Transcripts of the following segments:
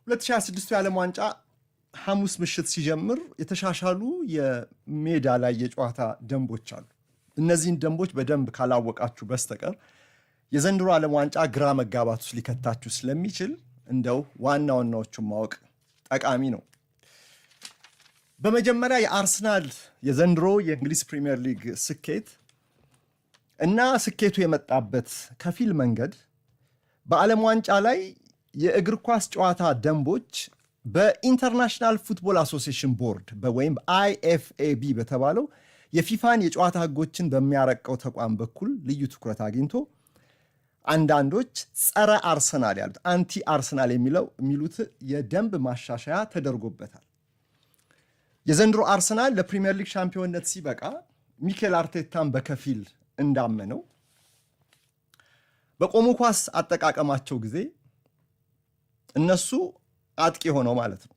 2026 የዓለም ዋንጫ ሐሙስ ምሽት ሲጀምር የተሻሻሉ የሜዳ ላይ የጨዋታ ደንቦች አሉ። እነዚህን ደንቦች በደንብ ካላወቃችሁ በስተቀር የዘንድሮ ዓለም ዋንጫ ግራ መጋባት ውስጥ ሊከታችሁ ስለሚችል እንደው ዋና ዋናዎቹን ማወቅ ጠቃሚ ነው። በመጀመሪያ የአርሰናል የዘንድሮ የእንግሊዝ ፕሪሚየር ሊግ ስኬት እና ስኬቱ የመጣበት ከፊል መንገድ በዓለም ዋንጫ ላይ የእግር ኳስ ጨዋታ ደንቦች በኢንተርናሽናል ፉትቦል አሶሲዬሽን ቦርድ ወይም IFAB በተባለው የፊፋን የጨዋታ ህጎችን በሚያረቀው ተቋም በኩል ልዩ ትኩረት አግኝቶ አንዳንዶች ጸረ አርሰናል ያሉት አንቲ አርሰናል የሚሉት የደንብ ማሻሻያ ተደርጎበታል። የዘንድሮ አርሰናል ለፕሪሚየር ሊግ ሻምፒዮንነት ሲበቃ ሚኬል አርቴታን በከፊል እንዳመነው በቆሙ ኳስ አጠቃቀማቸው ጊዜ እነሱ አጥቂ ሆነው ማለት ነው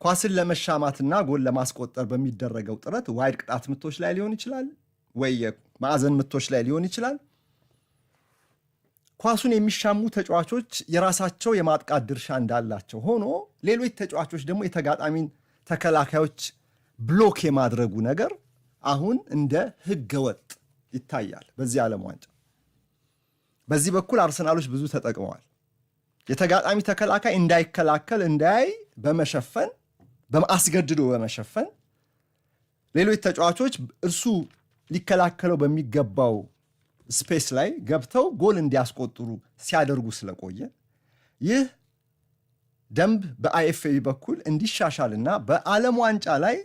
ኳስን ለመሻማትና ጎል ለማስቆጠር በሚደረገው ጥረት ዋይድ ቅጣት ምቶች ላይ ሊሆን ይችላል ወይ ማዕዘን ምቶች ላይ ሊሆን ይችላል ኳሱን የሚሻሙ ተጫዋቾች የራሳቸው የማጥቃት ድርሻ እንዳላቸው ሆኖ ሌሎች ተጫዋቾች ደግሞ የተጋጣሚን ተከላካዮች ብሎክ የማድረጉ ነገር አሁን እንደ ህገወጥ ይታያል። በዚህ ዓለም ዋንጫ በዚህ በኩል አርሰናሎች ብዙ ተጠቅመዋል። የተጋጣሚ ተከላካይ እንዳይከላከል እንዳያይ በመሸፈን በማስገድዶ በመሸፈን ሌሎች ተጫዋቾች እርሱ ሊከላከለው በሚገባው ስፔስ ላይ ገብተው ጎል እንዲያስቆጥሩ ሲያደርጉ ስለቆየ ይህ ደንብ በአይኤፍኤቢ በኩል እንዲሻሻልና በዓለም ዋንጫ ላይ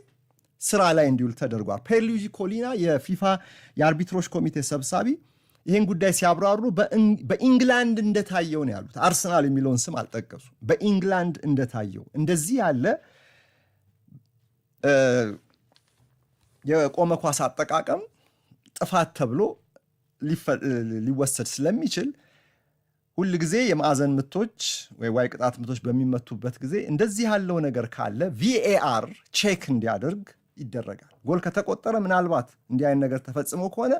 ስራ ላይ እንዲውል ተደርጓል። ፔርሉጂ ኮሊና የፊፋ የአርቢትሮች ኮሚቴ ሰብሳቢ ይህን ጉዳይ ሲያብራሩ በኢንግላንድ እንደታየው ነው ያሉት። አርሰናል የሚለውን ስም አልጠቀሱ። በኢንግላንድ እንደታየው እንደዚህ ያለ የቆመ ኳስ አጠቃቀም ጥፋት ተብሎ ሊወሰድ ስለሚችል ሁል ጊዜ የማዕዘን ምቶች ወይ ቅጣት ምቶች በሚመቱበት ጊዜ እንደዚህ ያለው ነገር ካለ VAR ቼክ እንዲያደርግ ይደረጋል። ጎል ከተቆጠረ ምናልባት እንዲህ አይነት ነገር ተፈጽሞ ከሆነ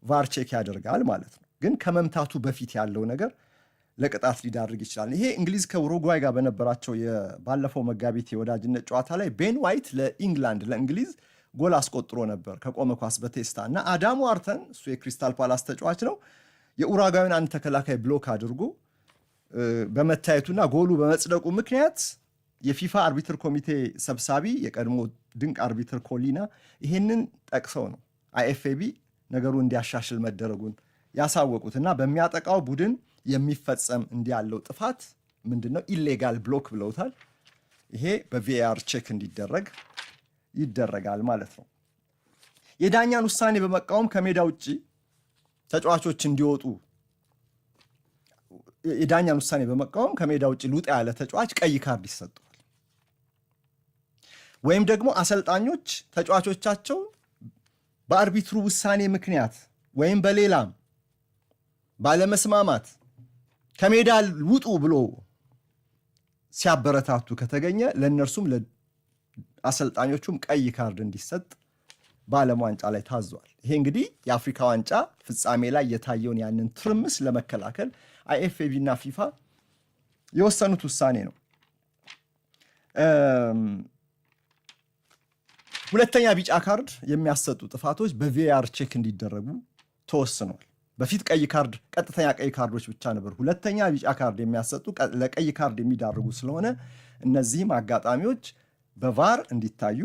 ቫር ቼክ ያደርጋል ማለት ነው። ግን ከመምታቱ በፊት ያለው ነገር ለቅጣት ሊዳርግ ይችላል። ይሄ እንግሊዝ ከኡሩጓይ ጋር በነበራቸው ባለፈው መጋቢት የወዳጅነት ጨዋታ ላይ ቤን ዋይት ለእንግሊዝ ጎል አስቆጥሮ ነበር ከቆመ ኳስ በቴስታ እና አዳም ዋርተን እሱ የክሪስታል ፓላስ ተጫዋች ነው የኡራጓዩን አንድ ተከላካይ ብሎክ አድርጎ በመታየቱና ጎሉ በመጽደቁ ምክንያት የፊፋ አርቢትር ኮሚቴ ሰብሳቢ የቀድሞ ድንቅ አርቢትር ኮሊና ይሄንን ጠቅሰው ነው IFAB ነገሩ እንዲያሻሽል መደረጉን ያሳወቁትና በሚያጠቃው ቡድን የሚፈጸም እንዲያለው ጥፋት ምንድነው ኢሌጋል ብሎክ ብለውታል። ይሄ በVAR ቼክ እንዲደረግ ይደረጋል ማለት ነው። የዳኛን ውሳኔ በመቃወም ከሜዳ ውጪ ተጫዋቾች እንዲወጡ የዳኛን ውሳኔ በመቃወም ከሜዳ ውጪ ሉጣ ያለ ተጫዋች ቀይ ካርድ ይሰጠዋል። ወይም ደግሞ አሰልጣኞች ተጫዋቾቻቸው በአርቢትሩ ውሳኔ ምክንያት ወይም በሌላም ባለመስማማት ከሜዳ ውጡ ብሎ ሲያበረታቱ ከተገኘ ለእነርሱም አሰልጣኞቹም ቀይ ካርድ እንዲሰጥ በዓለም ዋንጫ ላይ ታዟል። ይሄ እንግዲህ የአፍሪካ ዋንጫ ፍጻሜ ላይ የታየውን ያንን ትርምስ ለመከላከል IFAB እና ፊፋ የወሰኑት ውሳኔ ነው። ሁለተኛ ቢጫ ካርድ የሚያሰጡ ጥፋቶች በVAR ቼክ እንዲደረጉ ተወስኗል። በፊት ቀይ ካርድ ቀጥተኛ ቀይ ካርዶች ብቻ ነበር። ሁለተኛ ቢጫ ካርድ የሚያሰጡ ለቀይ ካርድ የሚዳርጉ ስለሆነ እነዚህም አጋጣሚዎች በቫር እንዲታዩ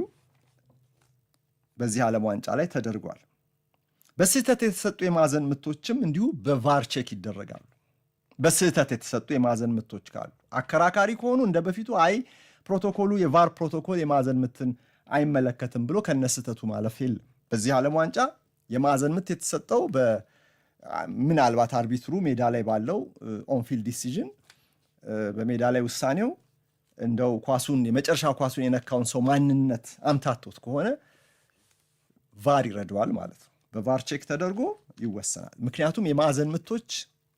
በዚህ ዓለም ዋንጫ ላይ ተደርጓል። በስህተት የተሰጡ የማዕዘን ምቶችም እንዲሁ በቫር ቼክ ይደረጋሉ። በስህተት የተሰጡ የማዕዘን ምቶች ካሉ አከራካሪ ከሆኑ እንደ በፊቱ ፕሮቶኮሉ የቫር ፕሮቶኮል የማዕዘን ምትን አይመለከትም ብሎ ከነስህተቱ ማለፍ የለም። በዚህ ዓለም ዋንጫ የማዕዘን ምት የተሰጠው ምናልባት አርቢትሩ ሜዳ ላይ ባለው ኦንፊልድ ዲሲዥን በሜዳ ላይ ውሳኔው እንደው የመጨረሻ ኳሱን የነካውን ሰው ማንነት አምታቶት ከሆነ ቫር ይረዳዋል ማለት ነው። በቫር ቼክ ተደርጎ ይወሰናል። ምክንያቱም የማዕዘን ምቶች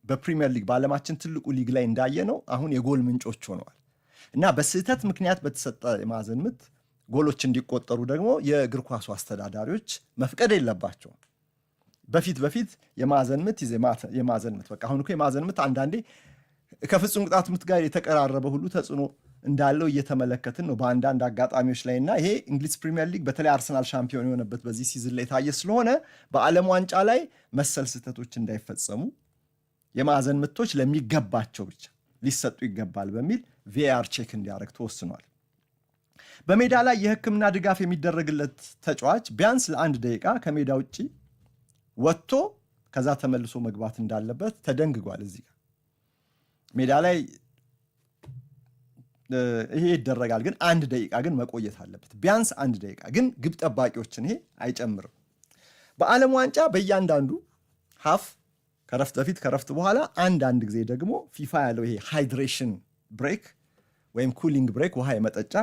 በፕሪሚየር ሊግ በዓለማችን ትልቁ ሊግ ላይ እንዳየነው አሁን የጎል ምንጮች ሆነዋል እና በስህተት ምክንያት በተሰጠ የማዕዘን ምት ጎሎች እንዲቆጠሩ ደግሞ የእግር ኳሱ አስተዳዳሪዎች መፍቀድ የለባቸውም። በፊት የማዕዘን ምት የማዕዘን ምት በቃ አሁን እኮ የማዕዘን ምት አንዳንዴ ከፍጹም ቅጣት ምት ጋር የተቀራረበ ሁሉ ተጽዕኖ እንዳለው እየተመለከትን ነው በአንዳንድ አጋጣሚዎች ላይ እና ይሄ እንግሊዝ ፕሪሚየር ሊግ በተለይ አርሰናል ሻምፒዮን የሆነበት በዚህ ሲዝን ላይ የታየ ስለሆነ በዓለም ዋንጫ ላይ መሰል ስህተቶች እንዳይፈጸሙ የማዕዘን ምቶች ለሚገባቸው ብቻ ሊሰጡ ይገባል በሚል ቪኤአር ቼክ እንዲያደርግ ተወስኗል። በሜዳ ላይ የሕክምና ድጋፍ የሚደረግለት ተጫዋች ቢያንስ ለ1 ደቂቃ ከሜዳ ውጭ ወጥቶ ከዛ ተመልሶ መግባት እንዳለበት ተደንግጓል። እዚህ ጋር ሜዳ ላይ ይሄ ይደረጋል፣ ግን 1 ደቂቃ ግን መቆየት አለበት። ቢያንስ 1 ደቂቃ ግን ግብ ጠባቂዎችን ይሄ አይጨምርም። በዓለም ዋንጫ በእያንዳንዱ ሀፍ ከረፍት በፊት ከረፍት በኋላ አንድ ጊዜ ደግሞ ፊፋ ያለው ይሄ ሃይድሬሽን ብሬክ ወይም ኩሊንግ ብሬክ ውሃ የመጠጫ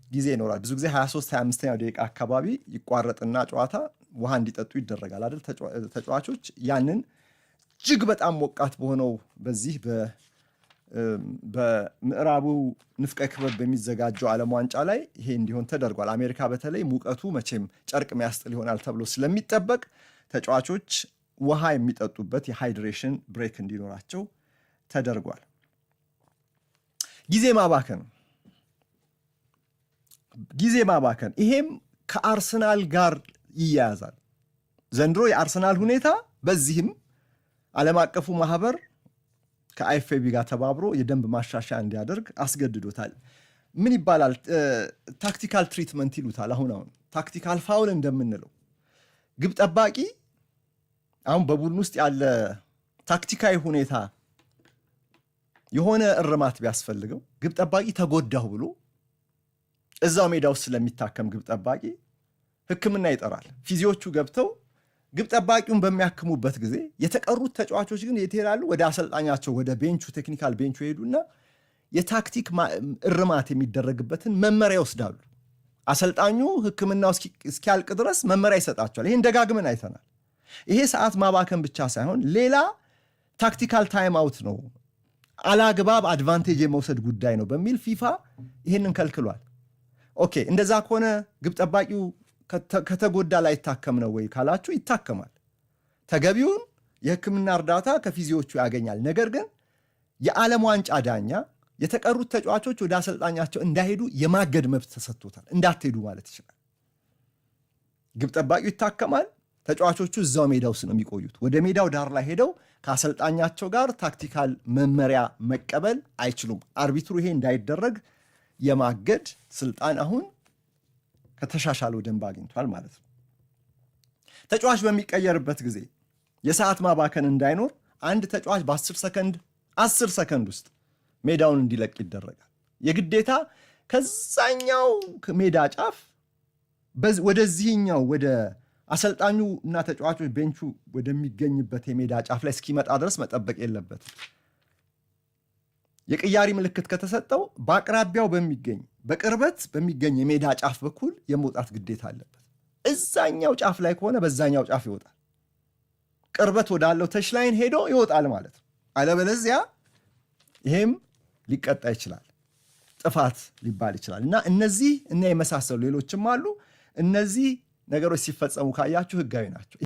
ጊዜ ይኖራል። ብዙ ጊዜ 23-25ኛው ደቂቃ አካባቢ ይቋረጥና ጨዋታ ውሃ እንዲጠጡ ይደረጋል አይደል? ተጫዋቾች ያንን እጅግ በጣም ሞቃት በሆነው በዚህ በምዕራቡ ንፍቀ ክበብ በሚዘጋጀው ዓለም ዋንጫ ላይ ይሄ እንዲሆን ተደርጓል። አሜሪካ በተለይ ሙቀቱ መቼም ጨርቅ ሚያስጥል ይሆናል ተብሎ ስለሚጠበቅ ተጫዋቾች ውሃ የሚጠጡበት የሃይድሬሽን ብሬክ እንዲኖራቸው ተደርጓል። ጊዜ ማባከን ይሄም ከአርሰናል ጋር ይያያዛል። ዘንድሮ የአርሰናል ሁኔታ በዚህም ዓለም አቀፉ ማህበር ከአይኤፍኤቢ ጋር ተባብሮ የደንብ ማሻሻያ እንዲያደርግ አስገድዶታል። ምን ይባላል? ታክቲካል ትሪትመንት ይሉታል። አሁን ታክቲካል ፋውል እንደምንለው ግብ ጠባቂ አሁን በቡድን ውስጥ ያለ ታክቲካዊ ሁኔታ የሆነ እርማት ቢያስፈልገው ግብ ጠባቂ ተጎዳሁ ብሎ እዛው ሜዳ ውስጥ ስለሚታከም ግብ ጠባቂ ሕክምና ይጠራል። ፊዚዮቹ ገብተው ግብ ጠባቂውን በሚያክሙበት ጊዜ የተቀሩት ተጫዋቾች ግን የት ይሄዳሉ? ወደ አሰልጣኛቸው ወደ ቤንቹ ቴክኒካል ቤንቹ ይሄዱና የታክቲክ እርማት የሚደረግበትን መመሪያ ይወስዳሉ። አሰልጣኙ ሕክምናው እስኪያልቅ ድረስ መመሪያ ይሰጣቸዋል። ይሄን ደጋግመን አይተናል። ይሄ ሰዓት ማባከን ብቻ ሳይሆን ሌላ ታክቲካል ታይም አውት ነው፣ አላግባብ አድቫንቴጅ የመውሰድ ጉዳይ ነው በሚል ፊፋ ይህንን ከልክሏል። ኦኬ፣ እንደዛ ከሆነ ግብ ጠባቂው ከተጎዳ ላይ ይታከም ነው ወይ ካላችሁ ይታከማል። ተገቢውን የሕክምና እርዳታ ከፊዚዮቹ ያገኛል። ነገር ግን የዓለም ዋንጫ ዳኛ የተቀሩት ተጫዋቾች ወደ አሰልጣኛቸው እንዳይሄዱ የማገድ መብት ተሰጥቶታል። እንዳትሄዱ ማለት ይችላል። ግብ ጠባቂው ይታከማል፣ ተጫዋቾቹ እዛው ሜዳ ውስጥ ነው የሚቆዩት። ወደ ሜዳው ዳር ላይ ሄደው ከአሰልጣኛቸው ጋር ታክቲካል መመሪያ መቀበል አይችሉም። አርቢትሩ ይሄ እንዳይደረግ የማገድ ስልጣን አሁን ከተሻሻለው ደንብ አግኝቷል ማለት ነው። ተጫዋች በሚቀየርበት ጊዜ የሰዓት ማባከን እንዳይኖር አንድ ተጫዋች በ10 ሰከንድ ውስጥ ሜዳውን እንዲለቅ ይደረጋል። የግዴታ ከዛኛው ሜዳ ጫፍ ወደዚህኛው ወደ አሰልጣኙ እና ተጫዋቾች ቤንቹ ወደሚገኝበት የሜዳ ጫፍ ላይ እስኪመጣ ድረስ መጠበቅ የለበትም። የቅያሪ ምልክት ከተሰጠው በአቅራቢያው በቅርበት በሚገኝ የሜዳ ጫፍ በኩል የመውጣት ግዴታ አለበት። እዛኛው ጫፍ ላይ ከሆነ በዛኛው ጫፍ ይወጣል። ቅርበት ወዳለው ተች ላይን ሄዶ ይወጣል ማለት ነው። አለበለዚያ ይሄም ሊቀጣ ይችላል፣ ጥፋት ሊባል ይችላል። እና እነዚህ እና የመሳሰሉ ሌሎችም አሉ። እነዚህ ነገሮች ሲፈጸሙ ካያችሁ ህጋዊ ናቸው።